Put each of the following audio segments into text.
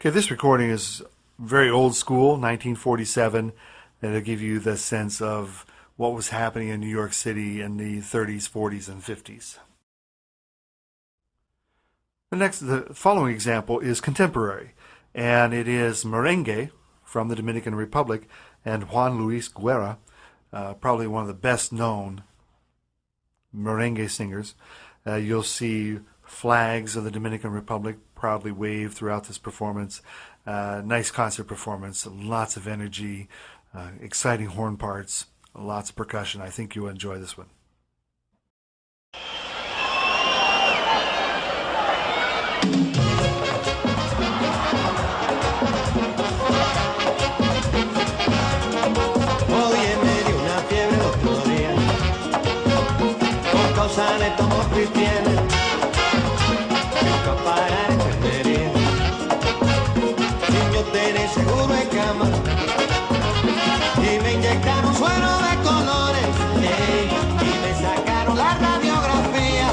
Okay, this recording is very old school, 1947, and it'll give you the sense of what was happening in New York City in the 30s, 40s, and 50s. The following example is contemporary, and it is merengue from the Dominican Republic and Juan Luis Guerra, probably one of the best known merengue singers. You'll see flags of the Dominican Republic proudly waved throughout this performance. Nice concert performance, lots of energy, exciting horn parts, lots of percussion. I think you'll enjoy this one. Oye, me dio una fiebre el otro día por causa de tomos cristianos. Nunca pagar enfermería sin yo tener seguro en cama. Y me inyectaron suero de colores, y me sacaron la radiografía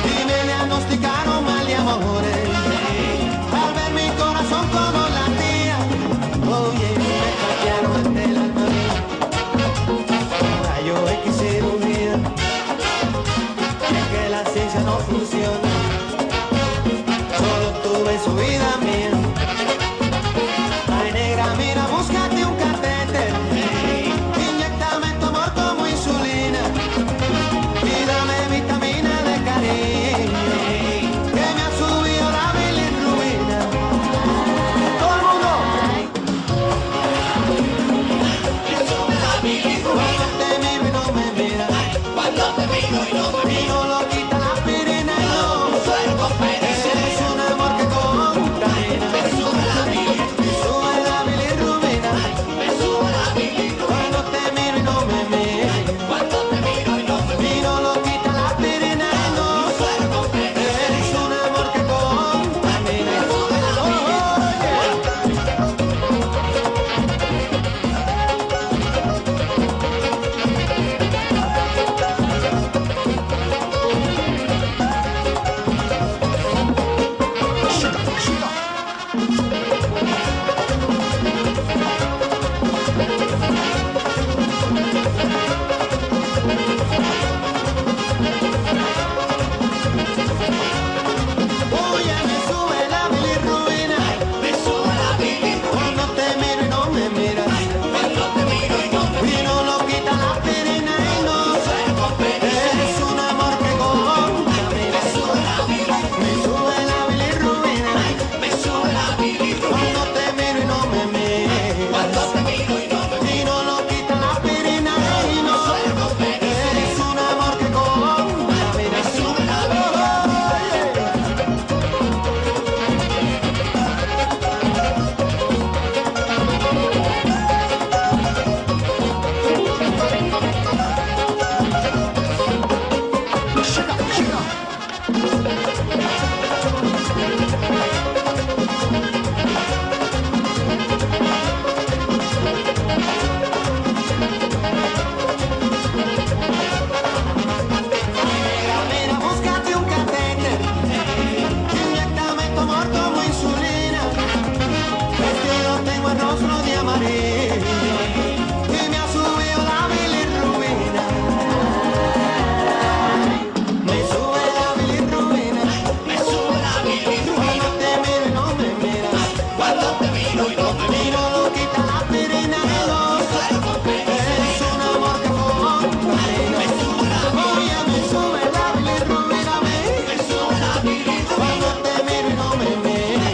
y me diagnosticaron mal de amores. Al ver mi corazón como latía, oye, me hackearon el alma mía. Rayo X cirugía, es que la ciencia no funciona. Solo tuve su vida mía. Ay, negra, mira, búscate un catéter. Inyéctame tu amor como insulina y dame vitamina de cariño que me ha subido la bilirrubina. Todo el mundo. Cuando te miro y no me miras, y no lo quita la aspirina y no. Es un amor que contamina. Me sube la bilirrubina. Cuando te miro y no me miras, y no lo quita la aspirina y no. Es un amor que contamina. Oye, me sube la bilirrubina. Cuando te miro y no me miras, y no lo quita la aspirina y no. Es un amor que contamina. Me sube la bilirrubina. Cuando te miro y no me miras, y no lo quita la aspirina y no. Es un amor que contamina. Mira, búscate un catéter, inyéctame tu amor como insulina. Vestido tengo el rostro de amarillo y me ha subido la bilirrubina. Me sube la bilirrubina. Cuando te miro y no me miras, y no lo quita la aspirina y no. Es un amor que contamina. Oye, me sube la bilirrubina a mí. Cuando te miro y no me miras,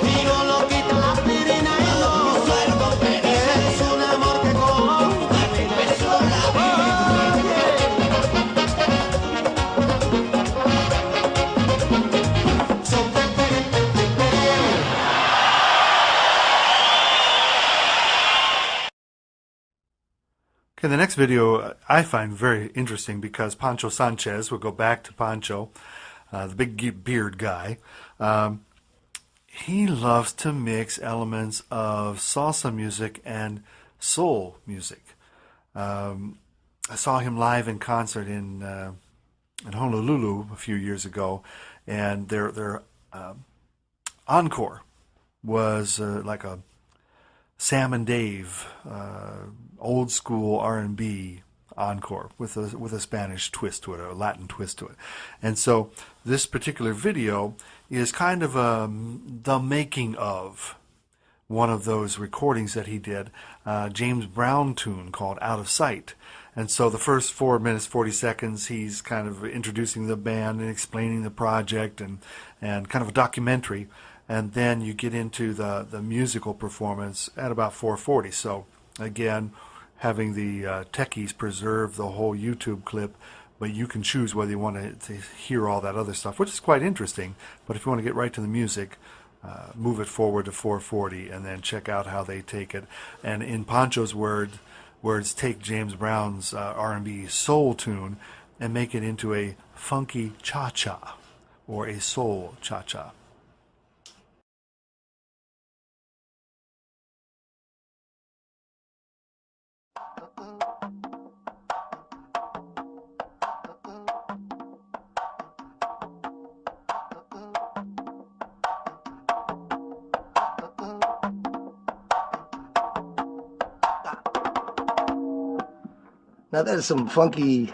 y no lo quita la aspirina y no. Es un amor que contamina. Okay, the next video I find very interesting because Pancho Sanchez, we'll go back to Pancho, the big beard guy. He loves to mix elements of salsa music and soul music. I saw him live in concert in Honolulu a few years ago, and their Encore was like a Sam and Dave old school R&B encore with a Spanish twist to it, a Latin twist to it. And so this particular video is kind of the making of one of those recordings that he did, James Brown tune called Out of Sight. And so the first 4 minutes, 40 seconds, he's kind of introducing the band and explaining the project and kind of a documentary. And then you get into the musical performance at about 4:40. So again, having the techies preserve the whole YouTube clip, but you can choose whether you want to hear all that other stuff, which is quite interesting. But if you want to get right to the music, move it forward to 4:40 and then check out how they take it. And in Pancho's words, take James Brown's R&B soul tune and make it into a funky cha-cha or a soul cha-cha. Now that is some funky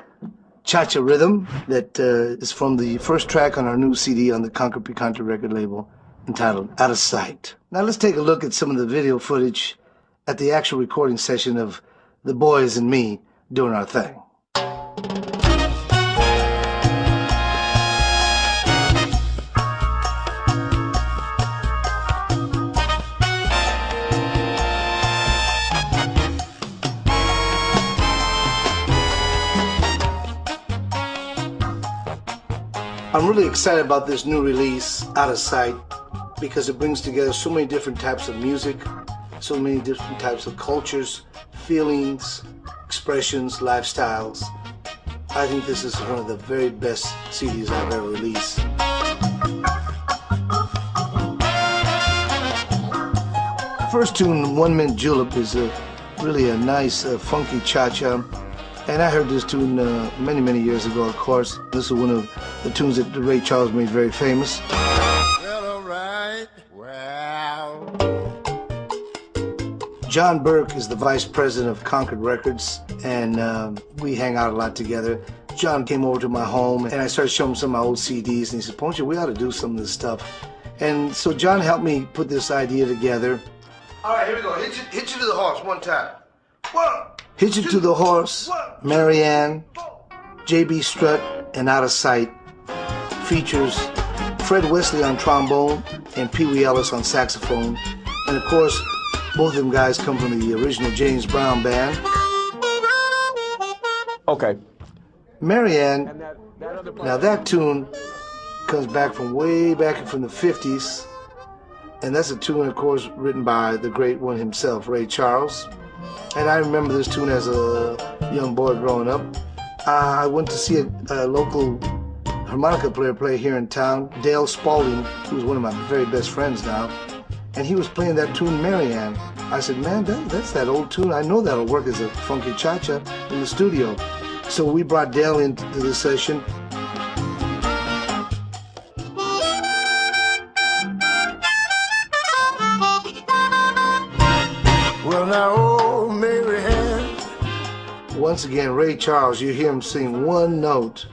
cha-cha rhythm that is from the first track on our new CD on the Concord Picante record label entitled Out of Sight. Now let's take a look at some of the video footage at the actual recording session of the boys and me doing our thing. I'm really excited about this new release, Out of Sight, because it brings together so many different types of music, so many different types of cultures, feelings, expressions, lifestyles. I think this is one of the very best CDs I've ever released. First tune, 1 Mint Julep, is really a nice, funky cha-cha. And I heard this tune many, many years ago, of course. This is one of the tunes that Ray Charles made very famous. Well, all right. Well. John Burke is the vice president of Concord Records, and we hang out a lot together. John came over to my home, and I started showing him some of my old CDs, and he said, Poncho, we ought to do some of this stuff. And so John helped me put this idea together. All right, here we go. Hit you to the horse one time. 1, Hitch It to the Horse, Marianne, J.B. Strutt, and Out of Sight features Fred Wesley on trombone and Pee Wee Ellis on saxophone. And of course, both of them guys come from the original James Brown band. Okay. Marianne, now that tune comes back from way back from the 50s. And that's a tune, of course, written by the great one himself, Ray Charles. And I remember this tune as a young boy growing up. I went to see a local harmonica player play here in town, Dale Spalding, who's one of my very best friends now. And he was playing that tune, Marianne. I said, man, that's that old tune. I know that'll work as a funky cha-cha in the studio. So we brought Dale into the session. Well, now, oh, Mary Ann. Once again, Ray Charles, you hear him sing one note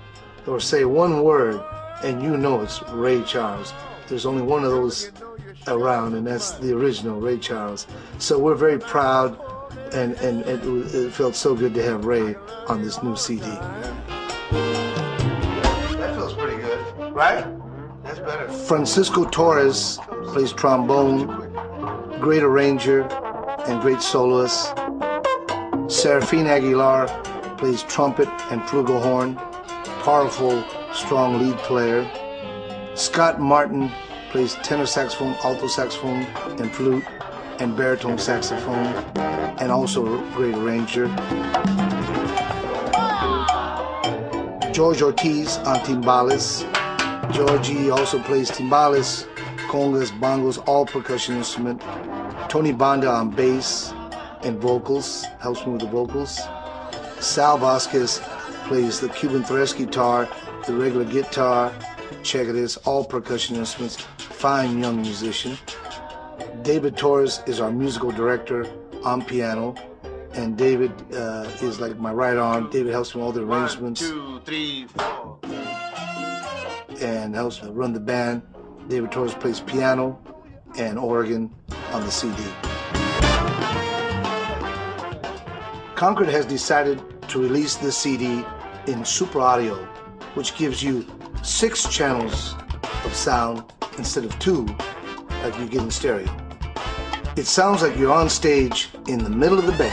or say one word, and you know it's Ray Charles. There's only one of those around, and that's the original Ray Charles. So we're very proud, and it felt so good to have Ray on this new CD. That feels pretty good, right? That's better. Francisco Torres plays trombone, great arranger and great soloist. Serafine Aguilar plays trumpet and flugelhorn, powerful, strong lead player. Scott Martin plays tenor saxophone, alto saxophone, and flute, and baritone saxophone, and also a great arranger. George Ortiz on timbales. Georgie also plays timbales, congas, bongos, all percussion instrument. Tony Banda on bass and vocals, helps me with the vocals. Sal Vasquez plays the Cuban Thresh guitar, the regular guitar, Check this, all percussion instruments, fine young musician. David Torres is our musical director on piano, and David is like my right arm. David helps me with all the arrangements. 1, 2, 3, 4. And helps me run the band. David Torres plays piano and organ on the CD. Concord has decided to release this CD in Super Audio, which gives you 6 channels of sound instead of 2 like you get in stereo. It sounds like you're on stage in the middle of the band.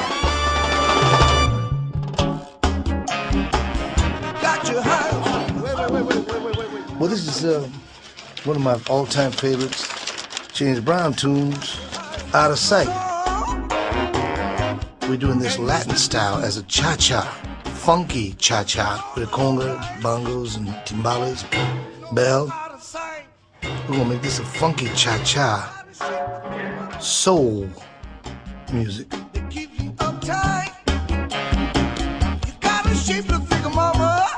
Got your house. Wait. Well, this is one of my all-time favorites, James Brown tunes, Out of Sight. We're doing this Latin style as a cha-cha, funky cha-cha with a conga, bongos, and timbales, bell. We're gonna make this a funky cha-cha, soul music. Keep you uptight. You got a shapely figure, mama.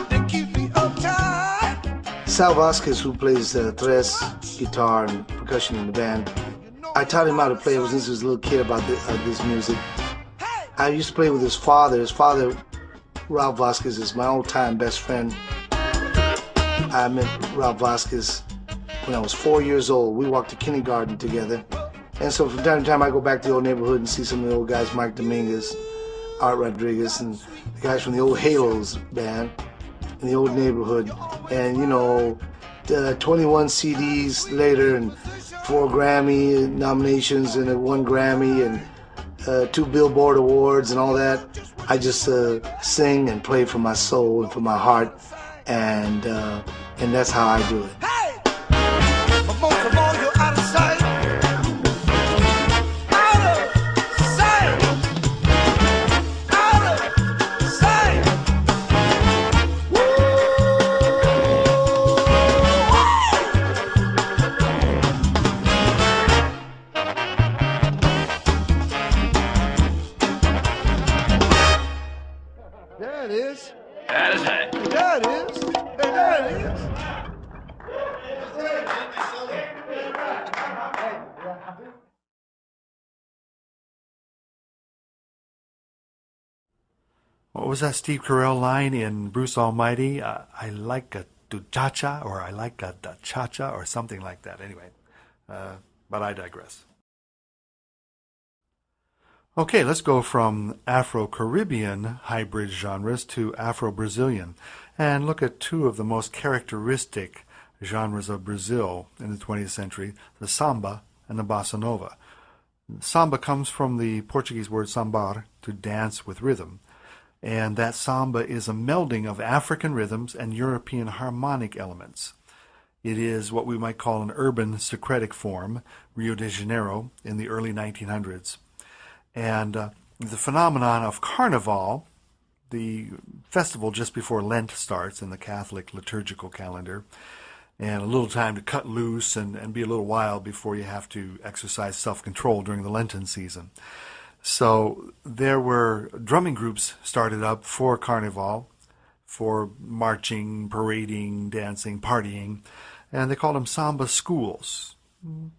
They keep me uptight. Sal Vasquez, who plays tres, guitar, and percussion in the band, I taught him how to play ever since he was a little kid about this music. I used to play with his father. His father, Ralph Vasquez, is my all-time best friend. I met Ralph Vasquez when I was 4 years old. We walked to kindergarten together. And so from time to time I go back to the old neighborhood and see some of the old guys, Mike Dominguez, Art Rodriguez, and the guys from the old Halos band in the old neighborhood. And you know, 21 CDs later and 4 Grammy nominations and 1 Grammy and 2 Billboard Awards and all that. I just sing and play from my soul and from my heart, and that's how I do it. Hey! But most of all, you're out of sight. Out of sight. Out of sight. There it is. That is it. There it is. Hey, there it is. What was that Steve Carell line in Bruce Almighty? I like a cha-cha, or I like a cha-cha, or something like that. Anyway, but I digress. Okay, let's go from Afro-Caribbean hybrid genres to Afro-Brazilian and look at 2 of the most characteristic genres of Brazil in the 20th century, the samba and the bossa nova. Samba comes from the Portuguese word sambar, to dance with rhythm, and that samba is a melding of African rhythms and European harmonic elements. It is what we might call an urban syncretic form, Rio de Janeiro, in the early 1900s. And the phenomenon of Carnival, the festival just before Lent starts in the Catholic liturgical calendar, and a little time to cut loose and be a little wild before you have to exercise self-control during the Lenten season. So there were drumming groups started up for Carnival, for marching, parading, dancing, partying, and they called them samba schools.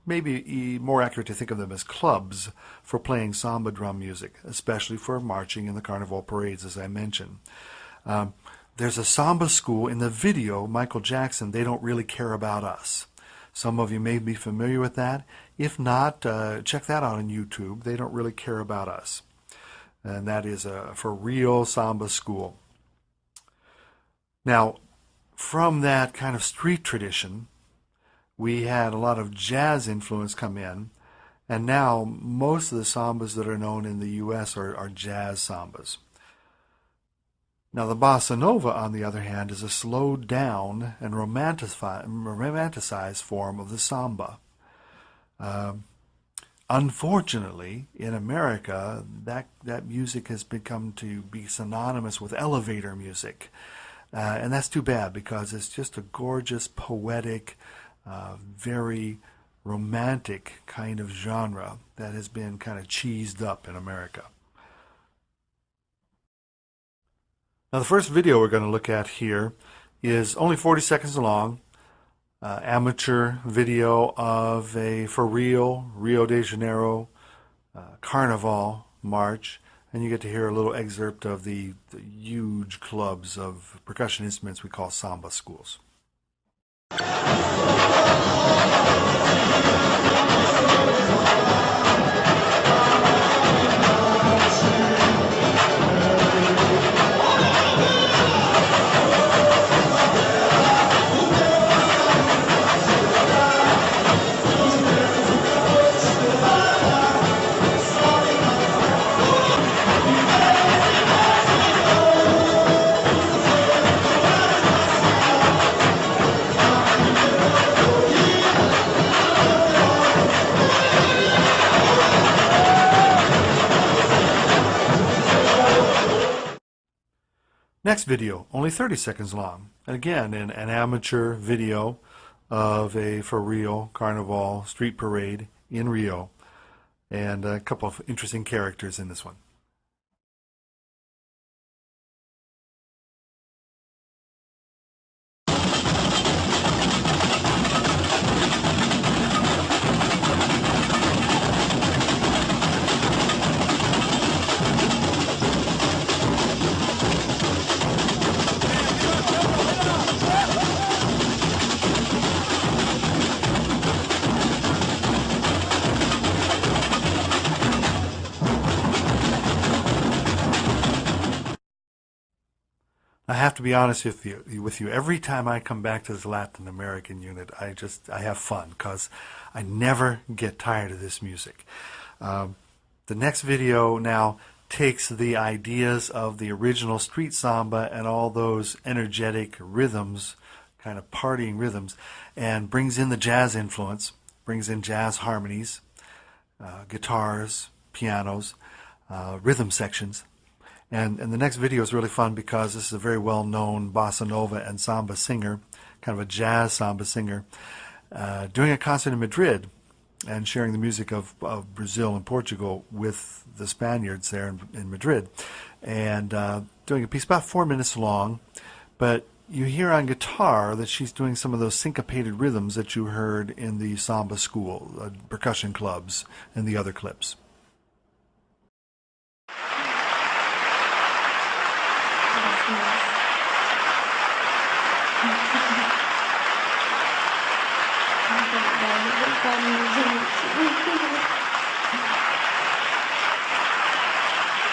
Maybe more accurate to think of them as clubs for playing samba drum music, especially for marching in the Carnival parades, as I mentioned. There's a samba school in the video, Michael Jackson, They Don't Really Care About Us. Some of you may be familiar with that. If not, check that out on YouTube. They Don't Really Care About Us. And that is for real samba school. Now, from that kind of street tradition, we had a lot of jazz influence come in, and now most of the sambas that are known in the U.S. are jazz sambas. Now the bossa nova, on the other hand, is a slowed down and romanticized form of the samba. Unfortunately, in America, that music has become to be synonymous with elevator music. And that's too bad, because it's just a gorgeous, poetic, very romantic kind of genre that has been kind of cheesed up in America. Now the first video we're going to look at here is only 40 seconds long. Amateur video of a for real Rio de Janeiro Carnival march, and you get to hear a little excerpt of the huge clubs of percussion instruments we call samba schools. Next video, only 30 seconds long. And again, an amateur video of a for real Carnival street parade in Rio. And a couple of interesting characters in this one. I have to be honest with you. Every time I come back to this Latin American unit, I have fun because I never get tired of this music. The next video now takes the ideas of the original street samba and all those energetic rhythms, kind of partying rhythms, and brings in the jazz influence, brings in jazz harmonies, guitars, pianos, rhythm sections. And the next video is really fun because this is a very well-known bossa nova and samba singer, kind of a jazz samba singer, doing a concert in Madrid and sharing the music of Brazil and Portugal with the Spaniards there in Madrid. And doing a piece about 4 minutes long, but you hear on guitar that she's doing some of those syncopated rhythms that you heard in the samba school, percussion clubs, and the other clips.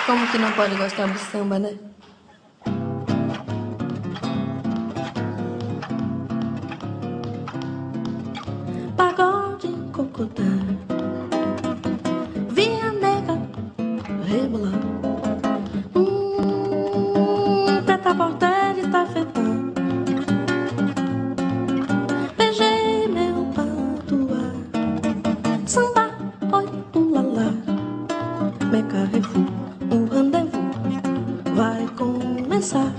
Como que não pode gostar do samba, né? Pagode, cocotá, vinha nega, rebolar, teta portela e tafetá. Beijei meu patuá, samba, oi, ulalá, meca, refu. O rendezvous vai começar.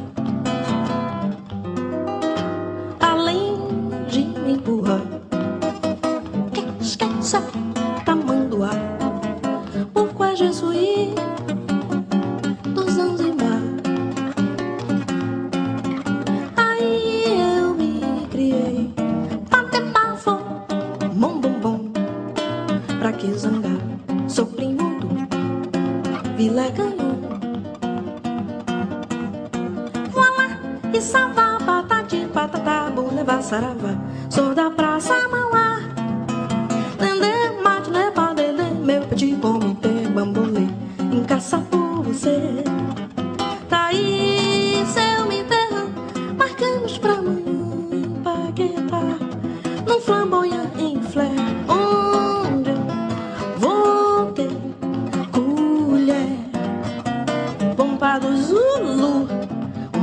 Além de me empurrar, que esqueça tamanduá, o qual jesuí do Zanzibar. Aí eu me criei, patepafo, bom bom bom, pra que zangar, sou primo Vila ganhou. Voilá, e salva, patati, patatá, levar saravá. Sou da Praça Mauá. Lendê, mate, lepa, lelê, meu petit comitê, bambolê, em caça por você. Daí, seu me terra, marcamos pra amanhã em Paquetá, num flamboyant em flare, onde eu vou ter pompa do Zulu,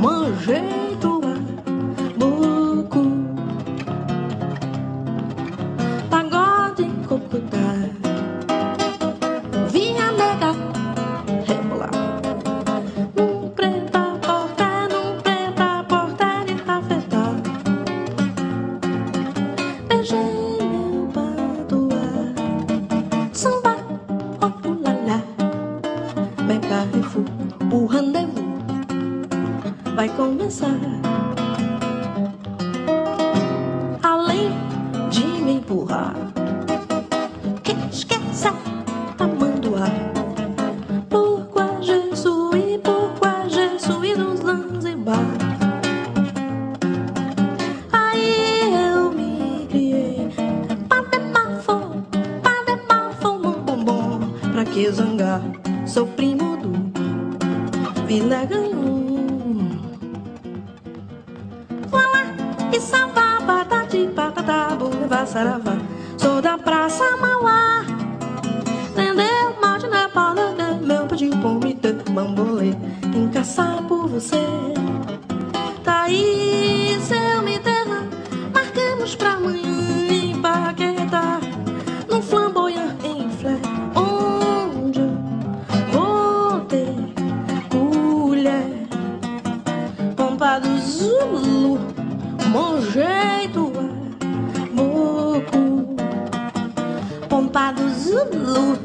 manjeito a buco, pagode cocotá, vinha nega, rebolar, preta porta e tafetá. Beijei meu patuá, samba, oculala, meca, refu. O rendezvous vai começar. empurrar. Que esquece tamanduá. Pourquoi je suis do Zanzibar. Aí eu me criei. Pademafo, bom, pra que zangar? Sou primo do Filé Ganhum. Voilà, e salva, patati, patatá, boulevard saravá. Sou da Praça Mauá. Entendeu? Mate na palma do meu petit comité, bambolê, em caçar por você. Daí, seu me terra, marcamos pra amanhã em Paquetá, num flamboyant em flé, onde eu vou ter colher. Pompa do Zulu, bom jeito é boco. Pompa do Zulu,